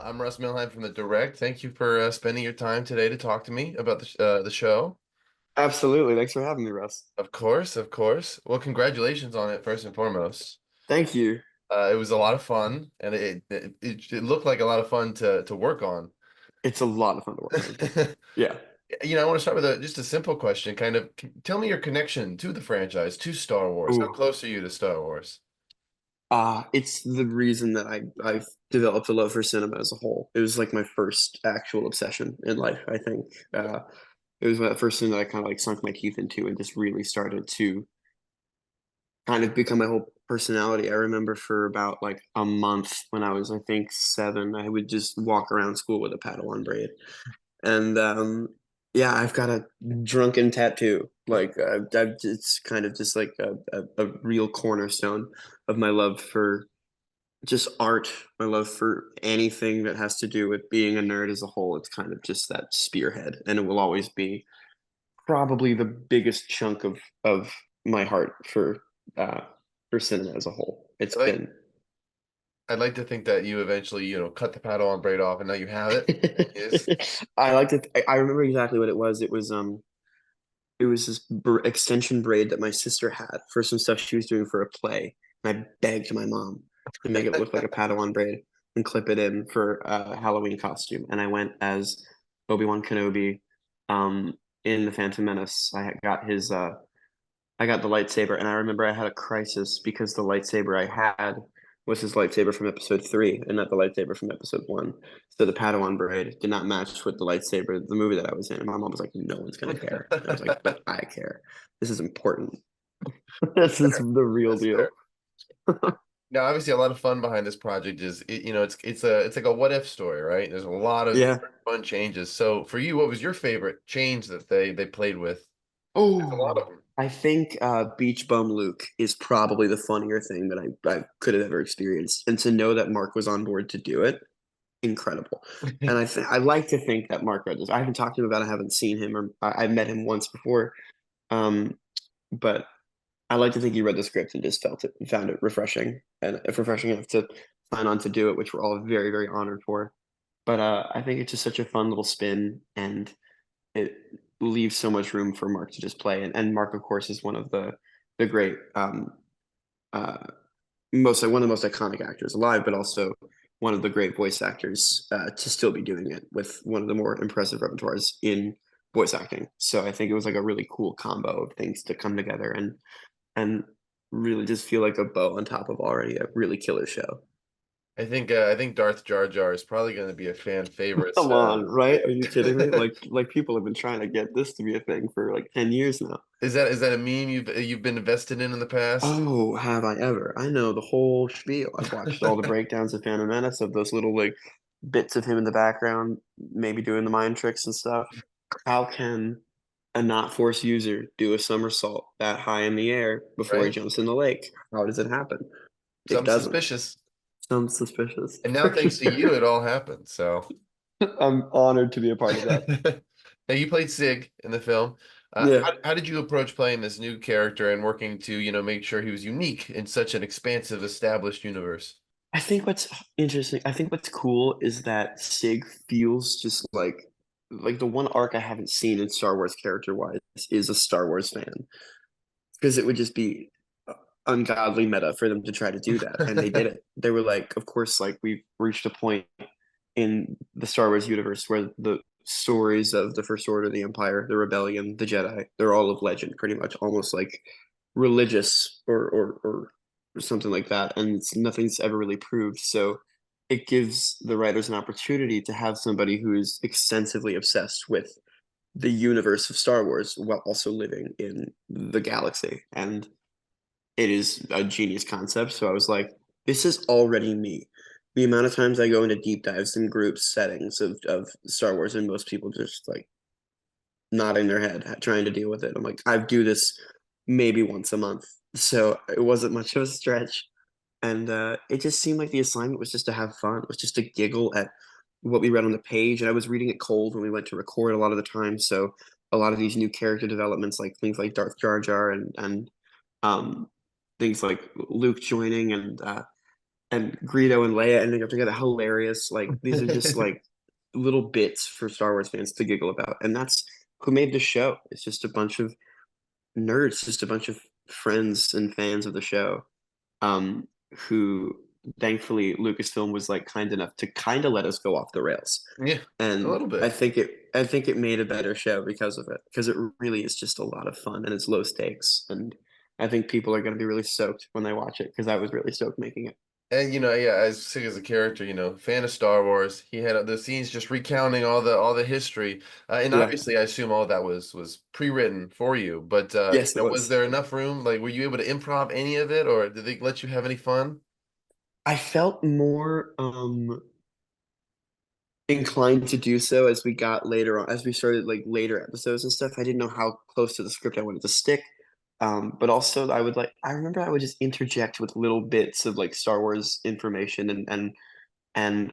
I'm Russ Milheim from the Direct. Thank you for spending your time today to talk to me about the show. Absolutely. Thanks for having me, Russ. Of course, of course. Well, congratulations on it, first and foremost. Thank you. It was a lot of fun, and it looked like a lot of fun to work on. It's a lot of fun to work on. Yeah. I want to start with just a simple question. Tell me your connection to the franchise, to Star Wars. How Ooh. close are you to Star Wars? It's the reason that I've developed a love for cinema as a whole. It was like my first actual obsession in life, I think. It was the first thing that I kind of like sunk my teeth into and just really started to kind of become my whole personality. I remember for about like a month when I was, I think, 7, I would just walk around school with a Padawan braid. And yeah, I've got a drunken tattoo. Like it's kind of just like a real cornerstone of my love for just art, my love for anything that has to do with being a nerd as a whole. It's kind of just that spearhead, and it will always be probably the biggest chunk of my heart uh for cinema as a whole. It's Like, been I'd like to think that you eventually, cut the Padawan braid off, and now you have it. Yes. I like to I remember exactly what it was. It was this extension braid that my sister had for some stuff she was doing for a play. And I begged my mom to make it look like a Padawan braid and clip it in for a Halloween costume. And I went as Obi-Wan Kenobi in The Phantom Menace. I got the lightsaber, and I remember I had a crisis because the lightsaber I had was his lightsaber from episode 3 and not the lightsaber from episode 1. So the Padawan braid did not match with the lightsaber, the movie that I was in. And my mom was like, no one's gonna care. And I was like, but I care. This is important. This is the real That's fair. deal. Now, obviously, a lot of fun behind this project is it's like a what if story, right? There's a lot of Yeah. different fun changes. So for you, what was your favorite change that they played with? There's a lot of Oh, them. I think Beach Bum Luke is probably the funnier thing that I could have ever experienced. And to know that Mark was on board to do it, incredible. And I like to think that Mark read this. I haven't talked to him about it, I haven't seen him, or I've met him once before. Um, but I like to think he read the script and just felt it and found it refreshing, and if refreshing enough to sign on to do it, which we're all very, very honored for. But I think it's just such a fun little spin, and it leaves so much room for Mark to just play. And Mark, of course, is one of the great uh, most like one of the most iconic actors alive, but also one of the great voice actors to still be doing it with one of the more impressive repertoires in voice acting. So I think it was like a really cool combo of things to come together and really just feel like a bow on top of already a really killer show. I think Darth Jar Jar is probably going to be a fan favorite. Come on, right? Are you kidding me? Yeah. Like people have been trying to get this to be a thing for like 10 years now. Is that a meme you've been invested in the past? Oh, have I ever? I know the whole spiel. I've watched all the breakdowns of Phantom Menace of those little like bits of him in the background, maybe doing the mind tricks and stuff. How can a not force user do a somersault that high in the air before he Right? jumps in the lake? How does it happen? It Something doesn't. suspicious. Sounds suspicious. And now, For thanks to you, sure. it all happened. So, I'm honored to be a part of that. now you played Sig in the film. Yeah. How did you approach playing this new character and working to, make sure he was unique in such an expansive, established universe? I think what's interesting, I think what's cool is that Sig feels just like the one arc I haven't seen in Star Wars character wise is a Star Wars fan. Because it would just be ungodly meta for them to try to do that. And they did it. They were like, of course, like we've reached a point in the Star Wars universe where the stories of the First Order, the Empire, the Rebellion, the Jedi, they're all of legend, pretty much, almost like religious or something like that. And nothing's ever really proved. So it gives the writers an opportunity to have somebody who is extensively obsessed with the universe of Star Wars while also living in the galaxy. And it is a genius concept. So I was like, this is already me. The amount of times I go into deep dives in group settings of Star Wars, and most people just like nodding their head, trying to deal with it. I'm like, I do this maybe once a month. So it wasn't much of a stretch. And it just seemed like the assignment was just to have fun. It was just to giggle at what we read on the page. And I was reading it cold when we went to record a lot of the time. So a lot of these new character developments, like things like Darth Jar Jar and um, things like Luke joining and and Greedo and Leia ending up together, hilarious. Like these are just like little bits for Star Wars fans to giggle about, and that's who made the show. It's just a bunch of nerds, just a bunch of friends and fans of the show, um, who thankfully Lucasfilm was like kind enough to kind of let us go off the rails. Yeah, a And little bit. I think it made a better show because of it, because it really is just a lot of fun and it's low stakes. And I think people are going to be really stoked when they watch it because I was really stoked making it. And yeah, as Sig as a character, fan of Star Wars, he had the scenes just recounting all the history, and Yeah. obviously, I assume all that was pre-written for you. But Yes, it was was. there enough room? Like, were you able to improv any of it, or did they let you have any fun? I felt more inclined to do so as we got later on, as we started like later episodes and stuff. I didn't know how close to the script I wanted to stick. But also I remember I would just interject with little bits of like Star Wars information and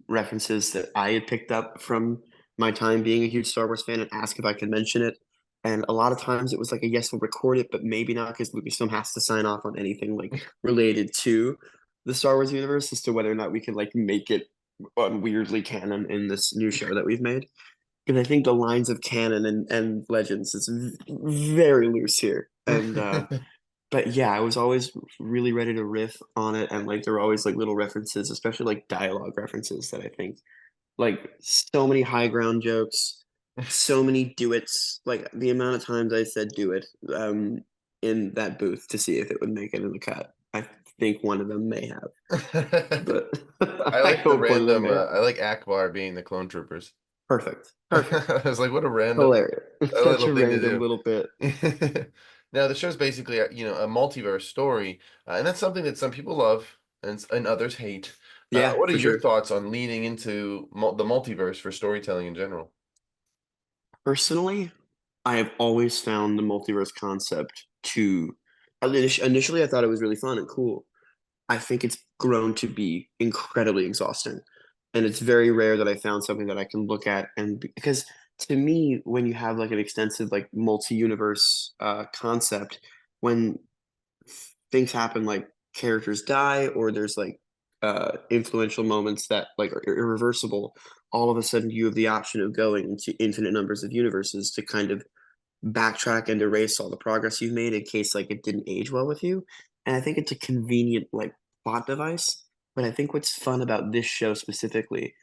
references that I had picked up from my time being a huge Star Wars fan and ask if I could mention it. And a lot of times it was like a yes, we'll record it, but maybe not because Lucasfilm has to sign off on anything like related to the Star Wars universe as to whether or not we can like make it weirdly canon in this new show that we've made. Because I think the lines of canon and legends is very loose here. And but yeah, I was always really ready to riff on it, and like there were always like little references, especially like dialogue references that I think like so many high ground jokes, so many do-its. Like the amount of times I said "do it" in that booth to see if it would make it in the cut. I think one of them may have, but I I like the hope one of them random. may have. I like Akbar being the clone troopers. Perfect, perfect, I was like, what a random, hilarious. a Such little a thing to random do. little bit. Now, the show's basically a multiverse story, and that's something that some people love and others hate. Yeah, What are for your sure. thoughts on leaning into the multiverse for storytelling in general? Personally, I have always found the multiverse concept to initially I thought it was really fun and cool. I think it's grown to be incredibly exhausting. And it's very rare that I found something that I can look at and because to me, when you have like an extensive like multi-universe concept, when things happen like characters die or there's like influential moments that like are irreversible, all of a sudden you have the option of going into infinite numbers of universes to kind of backtrack and erase all the progress you've made in case like it didn't age well with you. And I think it's a convenient like plot device. But I think what's fun about this show specifically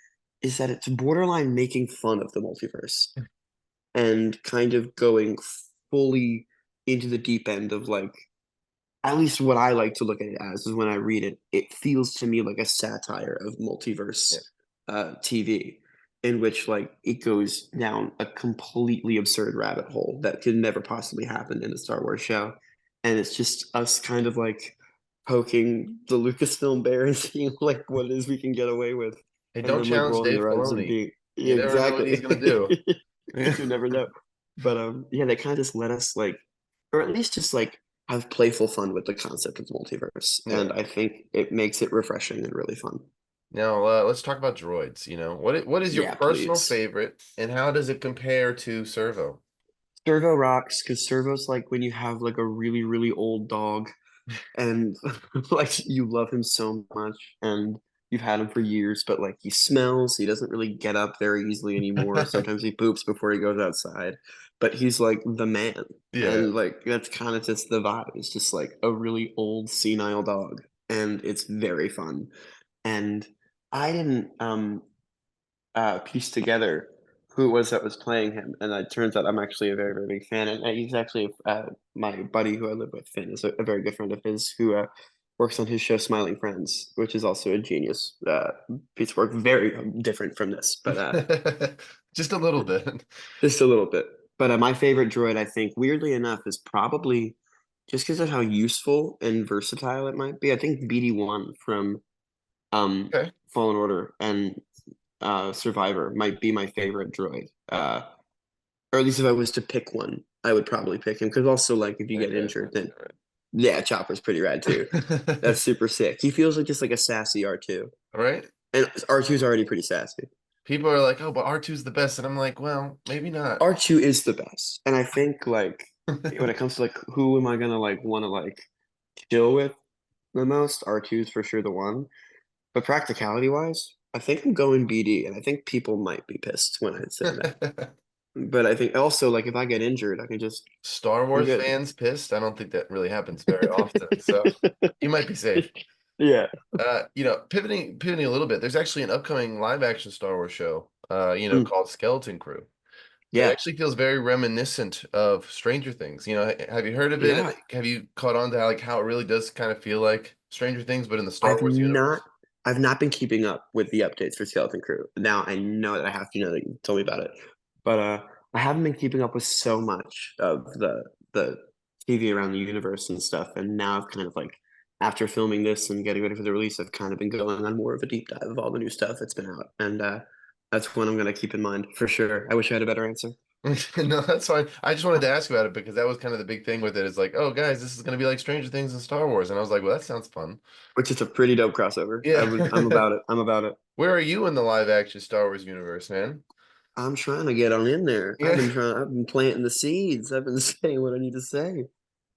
is that it's borderline making fun of the multiverse and kind of going fully into the deep end of like at least what I like to look at it as is when I read it, it feels to me like a satire of multiverse Yeah. TV, in which like it goes down a completely absurd rabbit hole that could never possibly happen in a Star Wars show, and it's just us kind of like poking the Lucasfilm bear and seeing like what it is we can get away with, Hey, and don't then like challenge rolling Dave their eyes and Filoni. being yeah, You never know what he's exactly. gonna do. You never know. But yeah, they kind of just let us like, or at least just like have playful fun with the concept of the multiverse. Yeah. And I think it makes it refreshing and really fun. Now, let's talk about droids. What is your Yeah, personal please. favorite, and how does it compare to Servo? Servo rocks because Servo's like when you have like a really, really old dog and like you love him so much and you've had him for years, but like he smells, he doesn't really get up very easily anymore. Sometimes he poops before he goes outside, but he's like the man. Yeah. And like that's kind of just the vibe. It's just like a really old senile dog, and it's very fun. And I didn't piece together who it was that was playing him, and it turns out I'm actually a very, very big fan. And he's actually my buddy who I live with. Finn is a very good friend of his who works on his show Smiling Friends, which is also a genius piece of work. Very different from this, but Just a little bit. just a little bit. But my favorite droid, I think, weirdly enough, is probably just because of how useful and versatile it might be. I think BD1 from Okay. Fallen Order and Survivor might be my favorite droid. Or at least if I was to pick one, I would probably pick him. Because also, like, if you That get guy's injured, nice. then yeah, Chopper's pretty rad too. All That's super sick. He feels like just like a sassy R2. right. And R2's already pretty sassy. People are like, "Oh, but R2's the best," and I'm like, "Well, maybe not." R2 is the best. And I think like when it comes to like who am I gonna like want to like chill with? the most. R2 is for sure the one. But practicality wise, I think I'm going BD, and I think people might be pissed when I say that. But I think also like if I get injured, I can just Star I'm Wars good. fans pissed? I don't think that really happens very often, so you might be safe. Yeah. Pivoting a little bit, there's actually an upcoming live action Star Wars show, Mm, called Skeleton Crew. That yeah. actually feels very reminiscent of Stranger Things. Have you heard of it? Yeah. Have you caught on to how it really does kind of feel like Stranger Things, but in the Star I've Wars not universe? I've not been keeping up with the updates for Skeleton Crew. Now I know that I have to know that you told me about it. But I haven't been keeping up with so much of the TV around the universe and stuff. And now I've kind of like after filming this and getting ready for the release, I've kind of been going on more of a deep dive of all the new stuff that's been out. And that's one I'm gonna keep in mind for sure. I wish I had a better answer. No, that's fine. I just wanted to ask about it because that was kind of the big thing with it. Is like, oh, guys, this is going to be like Stranger Things and Star Wars, and I was like, well, that sounds fun. Which is a pretty dope crossover. Yeah. I'm about it. I'm about it. Where are you in the live action Star Wars universe, man? I'm trying to get on in there. Yeah. I've been planting the seeds. I've been saying what I need to say.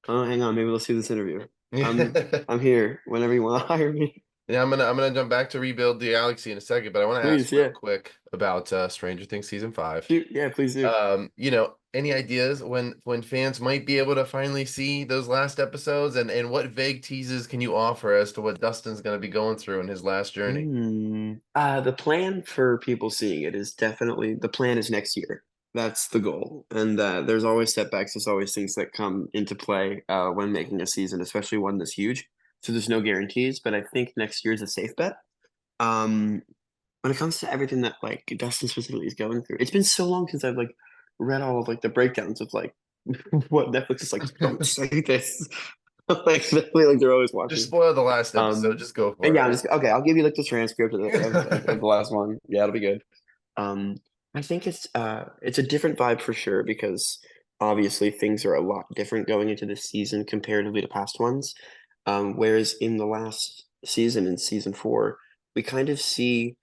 Oh, hang on, maybe let's do this interview. Yeah. I'm here whenever you want to hire me. Yeah, I'm gonna jump back to rebuild the galaxy in a second, but I want to ask Please, real yeah. quick about Stranger Things season 5. Shoot, yeah, please do. Any ideas when fans might be able to finally see those last episodes, and what vague teases can you offer as to what Dustin's gonna be going through in his last journey? The plan for people seeing it is definitely the plan is next year. That's the goal. And there's always setbacks. There's always things that come into play when making a season, especially one that's huge. So there's no guarantees, but I think next year is a safe bet. Um, when it comes to everything that like Dustin specifically is going through, it's been so long since I've like read all of like the breakdowns of like what Netflix is like. Don't say this. Like literally, like they're always Just watching. spoil the last episode. Um, Just go and for yeah, I'm just okay. I'll give you like the transcript of it. the last one. Yeah, it'll be good. Um, I think it's a different vibe for sure because obviously things are a lot different going into this season comparatively to past ones. Whereas in the last season, in season 4, we kind of see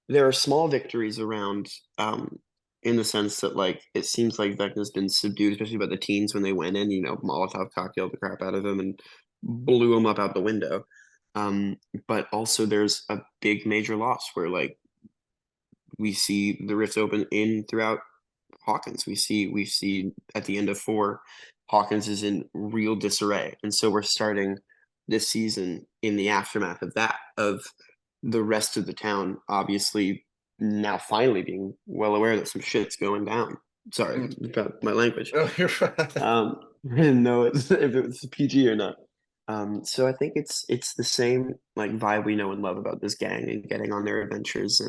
there are small victories around in the sense that like it seems like Vecna's been subdued, especially by the teens when they went in, Molotov cocktailed the crap out of him and blew him up out the window. Um, but also there's a big major loss where like we see the rifts open in throughout Hawkins. We see at the end of 4, Hawkins is in real disarray, and so we're starting this season in the aftermath of that, of the rest of the town obviously now finally being well aware that some shit's going down. Sorry about my language. Oh, you're right. I didn't know if it was PG or not. So I think it's the same like vibe we know and love about this gang and getting on their adventures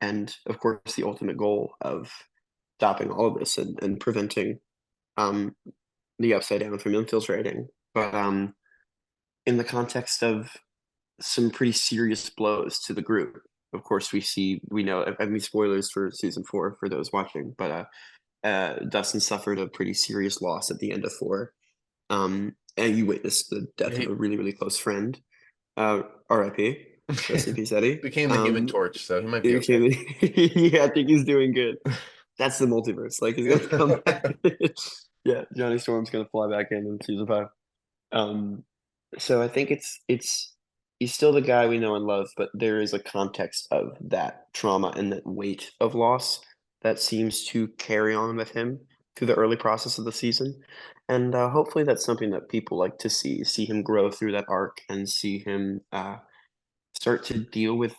and of course the ultimate goal of stopping all of this and preventing um the upside down from infiltrating. But in the context of some pretty serious blows to the group, of course we know I mean spoilers for season 4 for those watching, but Dustin suffered a pretty serious loss at the end of 4. And you witnessed the death of He a really, really close friend. R.I.P. Rest in peace, Eddie. became the Human Torch, so he might be You okay. came yeah, I think he's doing good. That's the multiverse. Like he's gonna come back. Yeah, Johnny Storm's gonna fly back in season 5. Um, so I think it's he's still the guy we know and love, but there is a context of that trauma and that weight of loss that seems to carry on with him through the early process of the season. And hopefully that's something that people like to see him grow through that arc and see him start to deal with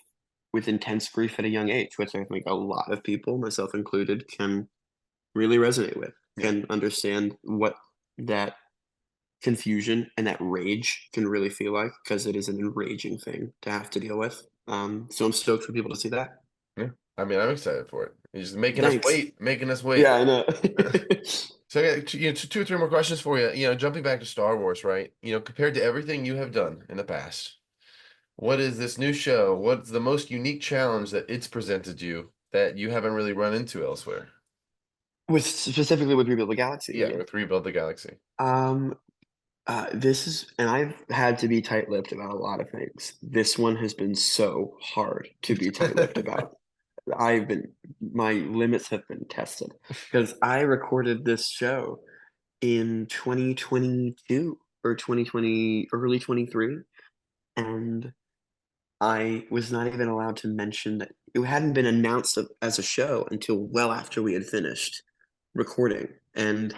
intense grief at a young age, which I think a lot of people, myself included, can really resonate with, Yeah. can understand what that confusion and that rage can really feel like because it is an enraging thing to have to deal with. So I'm stoked for people to see that. Yeah. I mean, I'm excited for it. He's just making us Thanks. wait, making us wait. Yeah, I know. So I got two or three more questions for you. Jumping back to Star Wars, right? Compared to everything you have done in the past, what is this new show? What's the most unique challenge that it's presented you that you haven't really run into elsewhere? With specifically with Rebuild the Galaxy, you Yeah, mean? with Rebuild the Galaxy. Um, this is, and I've had to be tight-lipped about a lot of things. This one has been so hard to be tight-lipped about. I've been, my limits have been tested because I recorded this show in 2022 or 2020, early 23. and I was not even allowed to mention that it hadn't been announced as a show until well after we had finished recording. And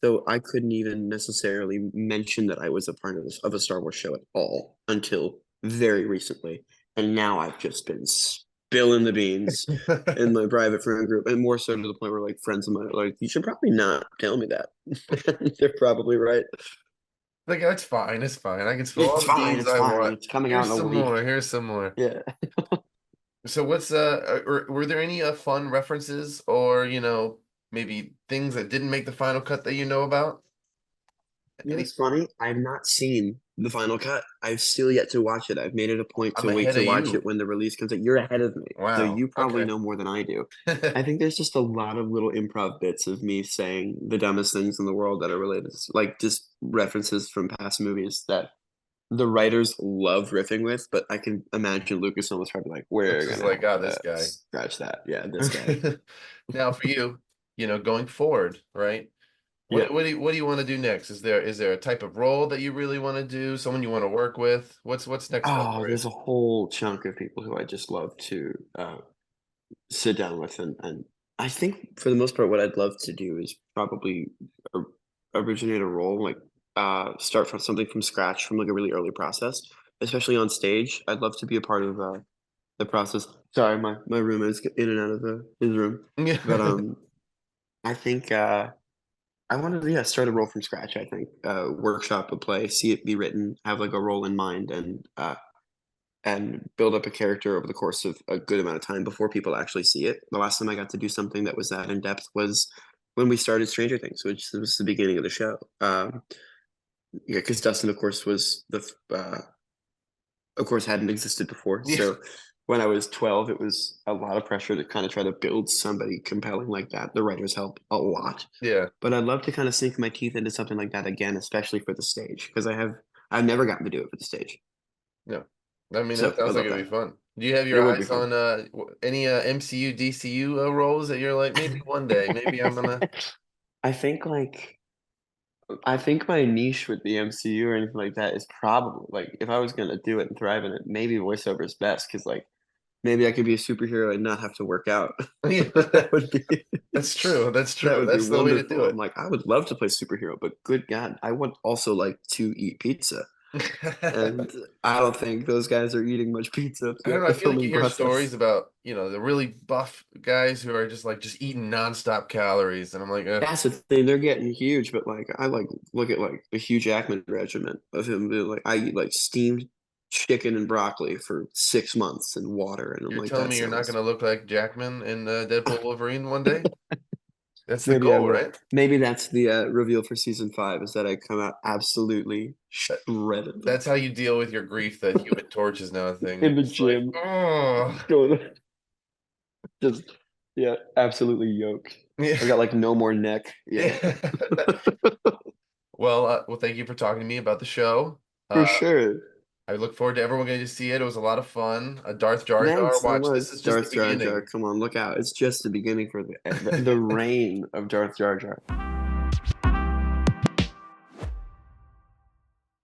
so I couldn't even necessarily mention that I was a part of a Star Wars show at all until very recently. And now I've just been spilling the beans in my private friend group, and more so to the point where like friends of mine are like, "You should probably not tell me that." They're probably right. Like, it's fine, it's fine. I can spill all It's the fine. beans It's I fine. want. It's coming out Here's in a some more. week. Here's some more. Yeah. So were there any fun references or maybe things that didn't make the final cut that you know about? You know, Any? it's funny. I've not seen the final cut. I've still yet to watch it. I've made it a point I'm to wait ahead to of watch it you. when the release comes out. You're ahead of me, so Wow. you probably Okay. know more than I do. I think there's just a lot of little improv bits of me saying the dumbest things in the world that are related, like just references from past movies that the writers love riffing with. But I can imagine Lucasfilm was probably like, It's "We're just gonna like, have oh, this to guy. scratch that." Yeah, this guy. Now for you, going forward, right? Yeah. What do you want to do next? Is there a type of role that you really want to do? Someone you want to work with? What's next up Oh, for you? there's a whole chunk of people who I just love to sit down with, and I think for the most part what I'd love to do is probably or originate a role, like start from something from scratch from like a really early process, especially on stage. I'd love to be a part of the process. Sorry, my roommate's in and out of his room, Yeah. but I think I wanted to, yeah, start a role from scratch. I think workshop a play, see it be written, have like a role in mind, and build up a character over the course of a good amount of time before people actually see it. The last time I got to do something that was that in depth was when we started Stranger Things, which was the beginning of the show. Yeah, because Dustin, of course, of course, hadn't existed before. Yeah. So when I was 12, it was a lot of pressure to kind of try to build somebody compelling like that. The writers help a lot, Yeah. but I'd love to kind of sink my teeth into something like that again, especially for the stage, because I've never gotten to do it for the stage. Yeah. I mean, that So sounds I'd like love it'd be that. fun. Do you have It your would be eyes fun. on any MCU, DCU roles that you're like, maybe one day, maybe I'm gonna. I think like I think my niche with the MCU or anything like that is probably like if I was gonna do it and thrive in it, maybe voiceover is best because like maybe I could be a superhero and not have to work out. Yeah. That would be That's true. That's that true. would be That's the way to wonderful. do I'm like, I would love to play superhero, but good God, I would also like to eat pizza. it. And I don't think those guys are eating much pizza I don't throughout know. I the feel like you filming hear stories process. about, the really buff guys who are just eating nonstop calories, and I'm like, That's the thing, they're getting huge, but like I like look at like the Hugh Jackman regimen of him being like I eat like steamed chicken and broccoli for 6 months and water, and I'm you're like telling that me you're not sounds gonna look like Jackman in Deadpool Wolverine one day? That's the maybe I goal, will. right? Maybe that's the reveal for season 5 is that I come out absolutely That, shredded that's how you deal with your grief that Human Torch is now a thing. You're in the just like, gym, oh, going just yeah, absolutely yoked. yeah, I've got like no more neck. Yeah, yeah. Well, thank you for talking to me about the show. for Uh, sure. I look forward to everyone getting to see it. It was a lot of fun. Darth Jar Jar, Thanks. It watch. This was is just the Darth Jar Jar. beginning. Come on, look out! It's just the beginning for the reign of Darth Jar Jar.